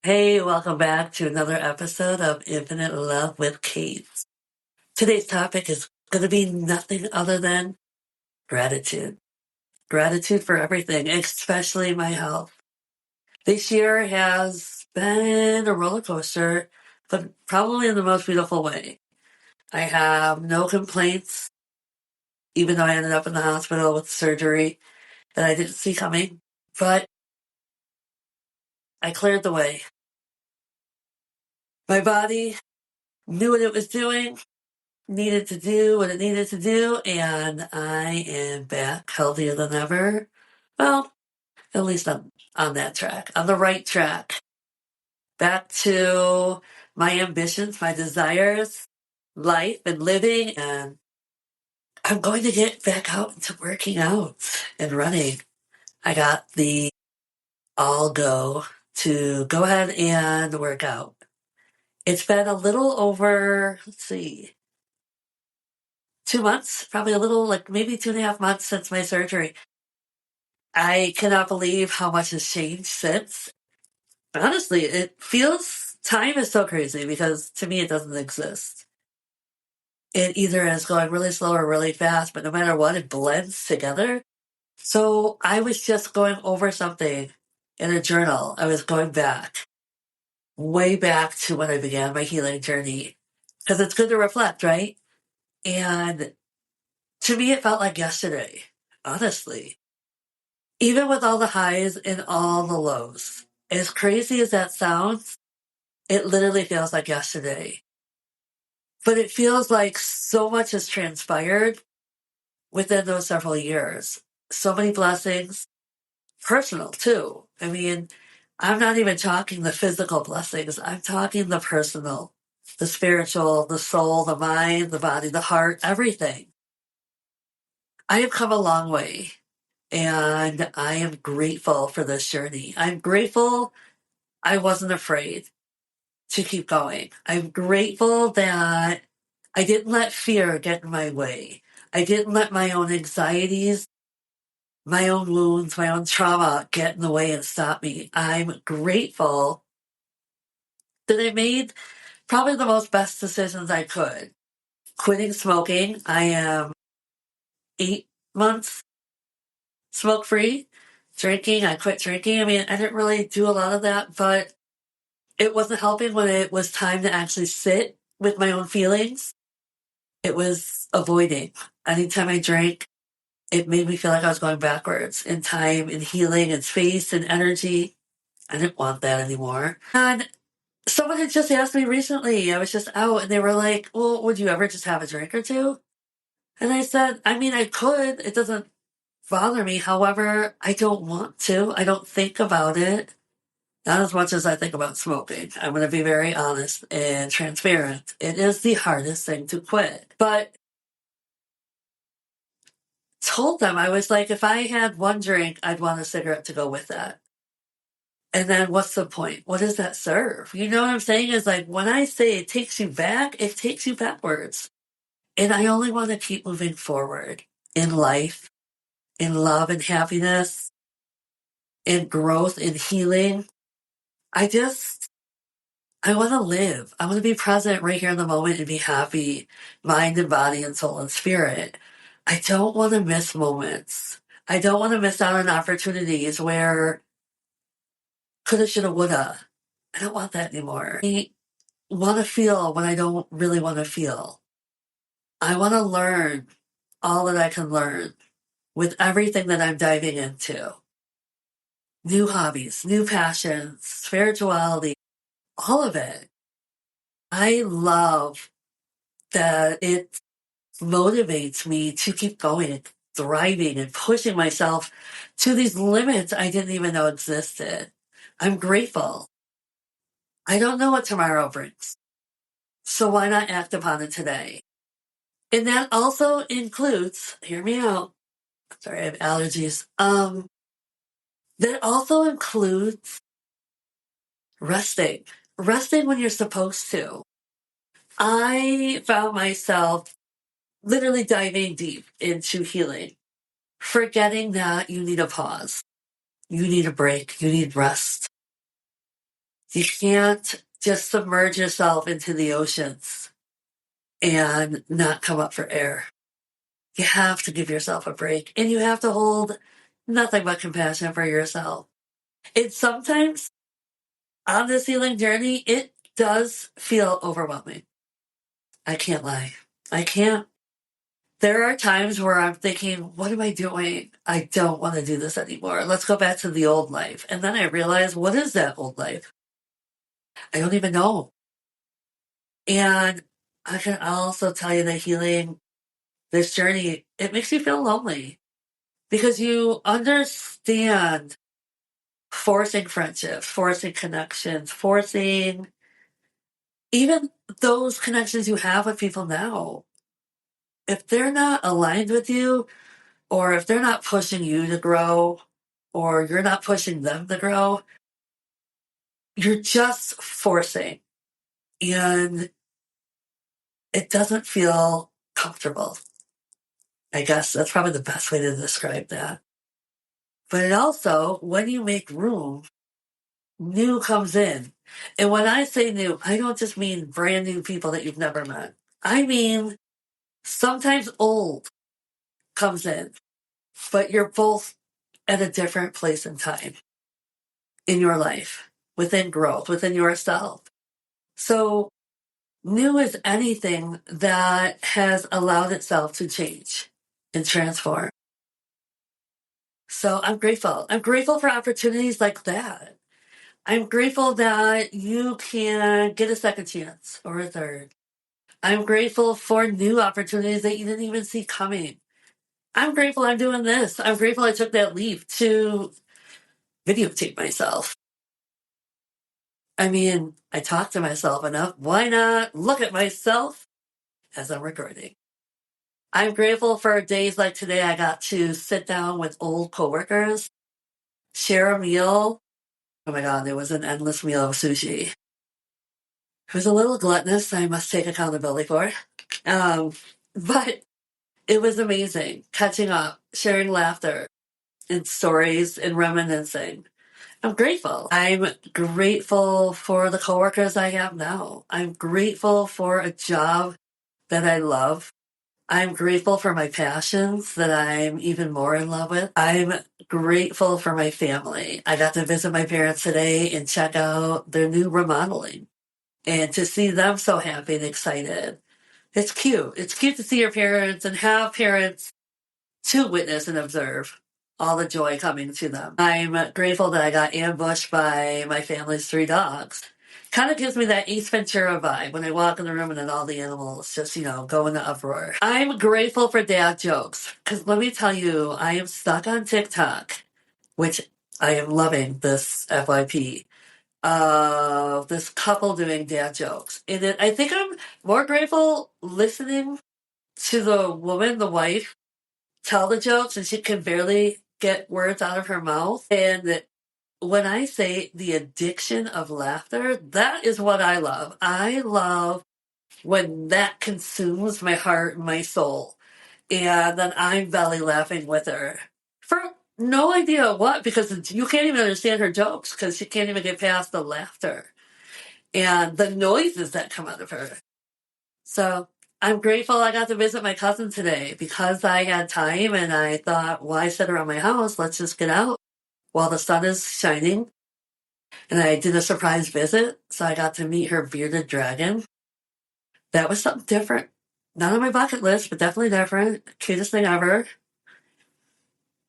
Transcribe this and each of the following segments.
Hey, welcome back to another episode of Infinite Love with Kate. Today's topic is going to be nothing other than gratitude. Gratitude for everything, especially my health. This year has been a roller coaster, but probably in the most beautiful way. I have no complaints, even though I ended up in the hospital with surgery that I didn't see coming, but I cleared the way. My body knew what it was doing, needed to do what it needed to do, and I am back healthier than ever. Well, at least I'm on that track, on the right track. Back to my ambitions, my desires, life and living, and I'm going to get back out into working out and running. I got the all go to go ahead and work out. It's been a little over, 2 months, probably a little, like maybe 2.5 months since my surgery. I cannot believe how much has changed since. Honestly, it feels time is so crazy because to me it doesn't exist. It either is going really slow or really fast, but no matter what, it blends together. So I was just going over something in a journal. I was going back, way back to when I began my healing journey. Because it's good to reflect, right? And to me, it felt like yesterday, honestly. Even with all the highs and all the lows. As crazy as that sounds, it literally feels like yesterday. But it feels like so much has transpired within those several years. So many blessings, personal too. I mean, I'm not even talking the physical blessings. I'm talking the personal, the spiritual, the soul, the mind, the body, the heart, everything. I have come a long way and I am grateful for this journey. I'm grateful I wasn't afraid to keep going. I'm grateful that I didn't let fear get in my way. I didn't let my own anxieties, my own wounds, my own trauma get in the way and stop me. I'm grateful that I made probably the most best decisions I could. Quitting smoking. I am 8 months smoke free. Drinking. I quit drinking. I mean, I didn't really do a lot of that, but it wasn't helping when it was time to actually sit with my own feelings. It was avoiding. Anytime I drank, it made me feel like I was going backwards in time, in healing, and space, and energy. I didn't want that anymore. And someone had just asked me recently, I was just out, and they were like, well, would you ever just have a drink or two? And I said, I mean, I could. It doesn't bother me. However, I don't want to. I don't think about it. Not as much as I think about smoking. I'm going to be very honest and transparent. It is the hardest thing to quit. But told them, I was like, if I had one drink, I'd want a cigarette to go with that. And then what's the point? What does that serve? You know what I'm saying? Is like when I say it takes you back, it takes you backwards. And I only want to keep moving forward in life, in love and happiness, in growth, in healing. I just, I want to live. I want to be present right here in the moment and be happy, mind and body and soul and spirit. I don't want to miss moments. I don't want to miss out on opportunities where coulda, shoulda, woulda. I don't want that anymore. I want to feel when I don't really want to feel. I want to learn all that I can learn with everything that I'm diving into. New hobbies, new passions, spirituality, all of it. I love that it motivates me to keep going and thriving and pushing myself to these limits I didn't even know existed. I'm grateful. I don't know what tomorrow brings. So why not act upon it today? And that also includes, hear me out. Sorry, I have allergies. That also includes resting. Resting when you're supposed to. I found myself literally diving deep into healing, forgetting that you need a pause. You need a break. You need rest. You can't just submerge yourself into the oceans and not come up for air. You have to give yourself a break, and you have to hold nothing but compassion for yourself. And sometimes on this healing journey, it does feel overwhelming. I can't lie. I can't. There are times where I'm thinking, what am I doing? I don't want to do this anymore. Let's go back to the old life. And then I realize, what is that old life? I don't even know. And I can also tell you that healing, this journey, it makes you feel lonely because you understand forcing friendships, forcing connections, forcing even those connections you have with people now. If they're not aligned with you, or if they're not pushing you to grow, or you're not pushing them to grow, you're just forcing. And it doesn't feel comfortable. I guess that's probably the best way to describe that. But it also, when you make room, new comes in. And when I say new, I don't just mean brand new people that you've never met. I mean, sometimes old comes in, but you're both at a different place in time in your life, within growth, within yourself. So new is anything that has allowed itself to change and transform. So I'm grateful. I'm grateful for opportunities like that. I'm grateful that you can get a second chance or a third. I'm grateful for new opportunities that you didn't even see coming. I'm grateful I'm doing this. I'm grateful I took that leap to videotape myself. I mean, I talk to myself enough. Why not look at myself as I'm recording? I'm grateful for days like today. I got to sit down with old coworkers, share a meal. Oh my God, it was an endless meal of sushi. It was a little gluttonous, I must take accountability for. Um, but it was amazing catching up, sharing laughter and stories and reminiscing. I'm grateful. I'm grateful for the coworkers I have now. I'm grateful for a job that I love. I'm grateful for my passions that I'm even more in love with. I'm grateful for my family. I got to visit my parents today and check out their new remodeling and to see them so happy and excited. It's cute. It's cute to see your parents and have parents to witness and observe all the joy coming to them. I'm grateful that I got ambushed by my family's three dogs. Kind of gives me that Ace Ventura vibe when I walk in the room and then all the animals just, go into uproar. I'm grateful for dad jokes because let me tell you, I am stuck on TikTok, which I am loving this FYP of this couple doing dad jokes. And then I think I'm more grateful listening to the woman, the wife, tell the jokes and she can barely get words out of her mouth. And when I say the addiction of laughter, that is what I love. I love when that consumes my heart and my soul. And then I'm belly laughing with her for no idea what, because you can't even understand her jokes because she can't even get past the laughter and the noises that come out of her. So I'm grateful I got to visit my cousin today because I had time and I thought, why sit around my house? Let's just get out while the sun is shining. And I did a surprise visit. So I got to meet her bearded dragon. That was something different. Not on my bucket list, but definitely different. Cutest thing ever.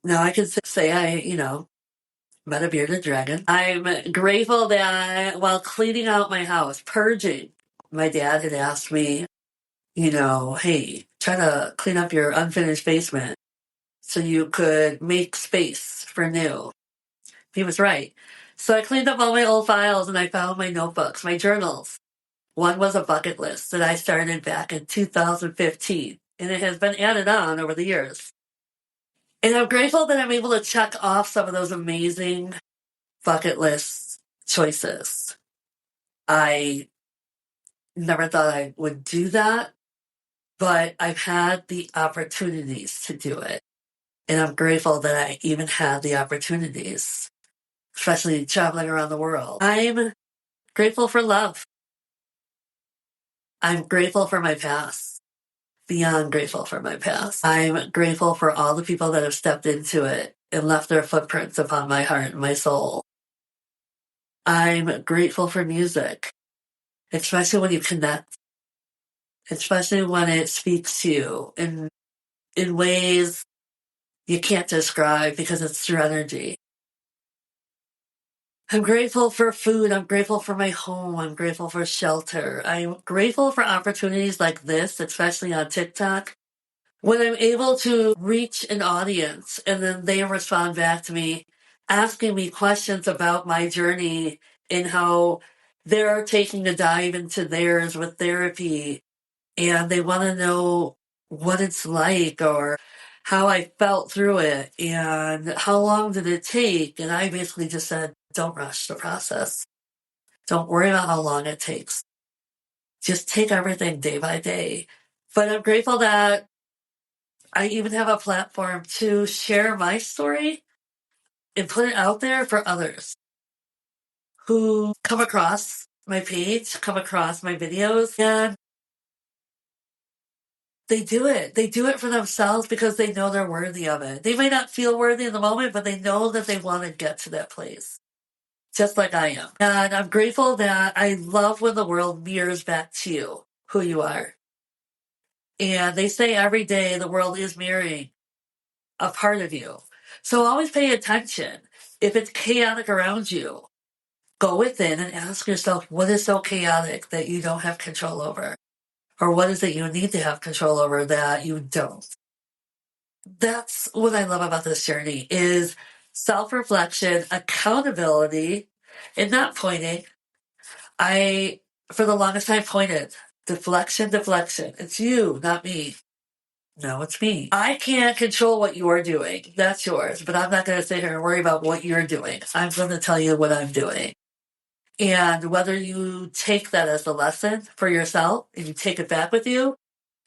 Now I can say I met a bearded dragon. I'm grateful that while cleaning out my house, purging, my dad had asked me, hey, try to clean up your unfinished basement so you could make space for new. He was right. So I cleaned up all my old files and I found my notebooks, my journals. One was a bucket list that I started back in 2015, and it has been added on over the years. And I'm grateful that I'm able to check off some of those amazing bucket list choices. I never thought I would do that, but I've had the opportunities to do it. And I'm grateful that I even had the opportunities, especially traveling around the world. I'm Grateful for love. I'm grateful for my past. Beyond grateful for my past. I'm grateful for all the people that have stepped into it and left their footprints upon my heart and my soul. I'm grateful for music, especially when you connect, especially when it speaks to you in ways you can't describe because it's through energy. I'm grateful for food. I'm grateful for my home. I'm grateful for shelter. I'm grateful for opportunities like this, especially on TikTok, when I'm able to reach an audience and then they respond back to me, asking me questions about my journey and how they're taking a dive into theirs with therapy. And they want to know what it's like or how I felt through it and how long did it take. And I basically just said, don't rush the process. Don't worry about how long it takes. Just take everything day by day. But I'm grateful that I even have a platform to share my story and put it out there for others who come across my page, come across my videos, and they do it. They do it for themselves because they know they're worthy of it. They may not feel worthy in the moment, but they know that they want to get to that place, just like I am. And I'm grateful that I love when the world mirrors back to you who you are. And they say every day the world is mirroring a part of you. So always pay attention. If it's chaotic around you, go within and ask yourself, what is so chaotic that you don't have control over? Or what is it you need to have control over that you don't? That's what I love about this journey is self-reflection, accountability, and not pointing. I, for the longest time, pointed. Deflection, deflection. It's you, not me. No, it's me. I can't control what you're doing. That's yours. But I'm not going to sit here and worry about what you're doing. I'm going to tell you what I'm doing. And whether you take that as a lesson for yourself and you take it back with you,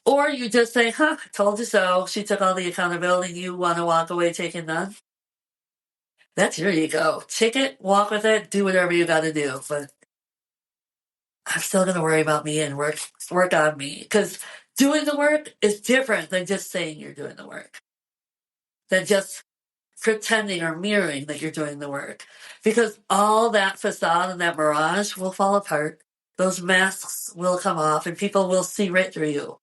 or you just say, huh, told you so. She took all the accountability. You want to walk away taking none? That's your ego. Take it, walk with it, do whatever you got to do. But I'm still going to worry about me and work on me. Because doing the work is different than just saying you're doing the work. Than just pretending or mirroring that you're doing the work. Because all that facade and that mirage will fall apart. Those masks will come off and people will see right through you.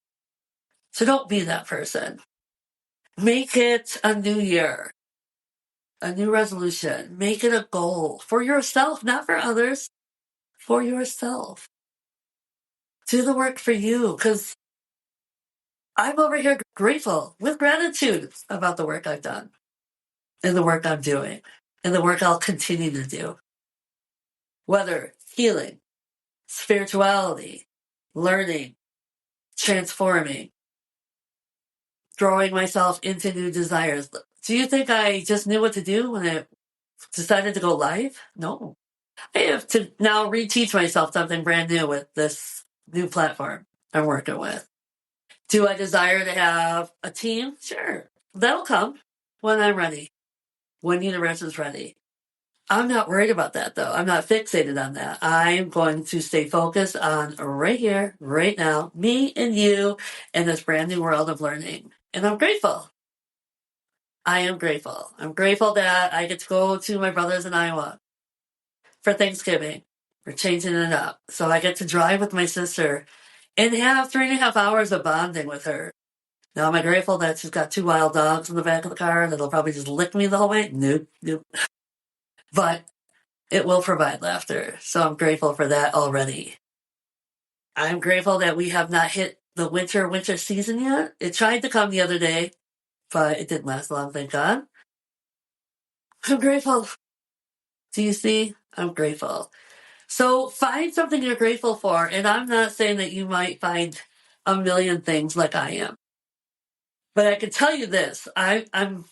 So don't be that person. Make it a new year, a new resolution. Make it a goal for yourself, not for others, for yourself. Do the work for you because I'm over here grateful with gratitude about the work I've done and the work I'm doing and the work I'll continue to do. Whether healing, spirituality, learning, transforming, throwing myself into new desires. Do you think I just knew what to do when I decided to go live? No. I have to now reteach myself something brand new with this new platform I'm working with. Do I desire to have a team? Sure. That'll come when I'm ready, when the universe is ready. I'm not worried about that though. I'm not fixated on that. I'm going to stay focused on right here, right now, me and you in this brand new world of learning. And I'm grateful. I am grateful. I'm grateful that I get to go to my brothers in Iowa for Thanksgiving. We're changing it up. So I get to drive with my sister and have 3.5 hours of bonding with her. Now, am I grateful that she's got two wild dogs in the back of the car that'll probably just lick me the whole way? Nope, nope. But it will provide laughter. So I'm grateful for that already. I'm grateful that we have not hit the winter season yet. It tried to come the other day, but it didn't last long, thank God. I'm grateful. Do you see? I'm grateful. So find something you're grateful for. And I'm not saying that you might find a million things like I am. But I can tell you this, I'm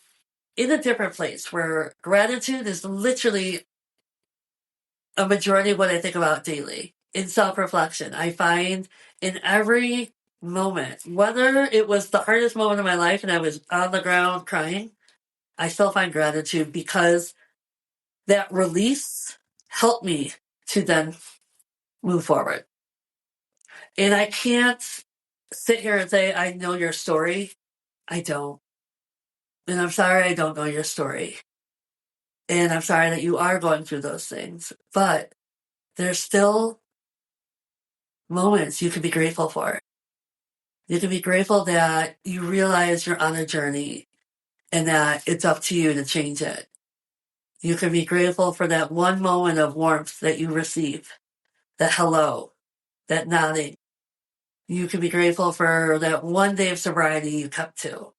in a different place where gratitude is literally a majority of what I think about daily in self-reflection. I find in every moment, whether it was the hardest moment of my life and I was on the ground crying, I still find gratitude because that release helped me to then move forward. And I can't sit here and say, I know your story. I don't. And I'm sorry I don't know your story. And I'm sorry that you are going through those things. But there's still moments you can be grateful for. You can be grateful that you realize you're on a journey and that it's up to you to change it. You can be grateful for that one moment of warmth that you receive, that hello, that nodding. You can be grateful for that one day of sobriety you kept to.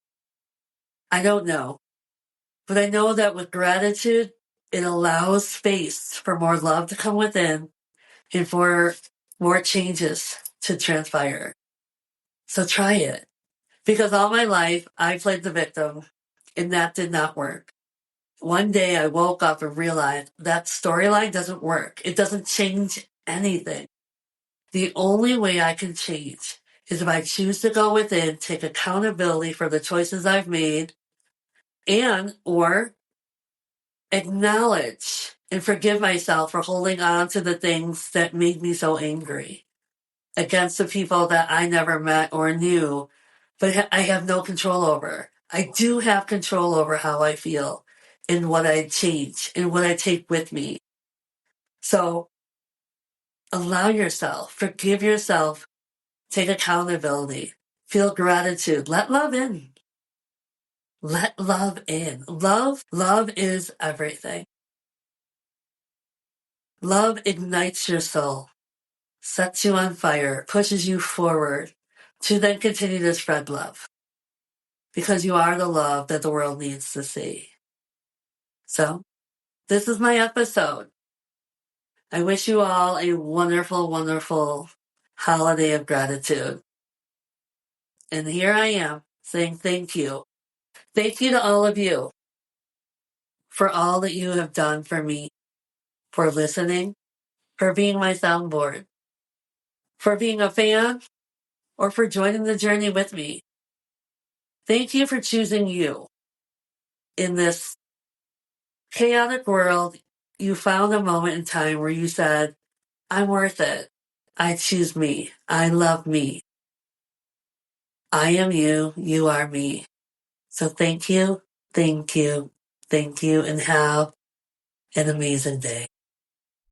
I don't know, but I know that with gratitude, it allows space for more love to come within and for more changes to transpire. So try it. Because all my life, I played the victim, and that did not work. One day I woke up and realized that storyline doesn't work. It doesn't change anything. The only way I can change is if I choose to go within, take accountability for the choices I've made, and or acknowledge and forgive myself for holding on to the things that made me so angry against the people that I never met or knew, but I have no control over. I do have control over how I feel and what I change and what I take with me. So allow yourself, forgive yourself, take accountability, feel gratitude, let love in. Let love in. Love is everything. Love ignites your soul, sets you on fire, pushes you forward to then continue to spread love because you are the love that the world needs to see. So this is my episode. I wish you all a wonderful, wonderful holiday of gratitude. And here I am saying thank you. Thank you to all of you for all that you have done for me, for listening, for being my soundboard, for being a fan, or for joining the journey with me. Thank you for choosing you. In this chaotic world, you found a moment in time where you said, I'm worth it. I choose me. I love me. I am you. You are me. So thank you, thank you, thank you, and have an amazing day.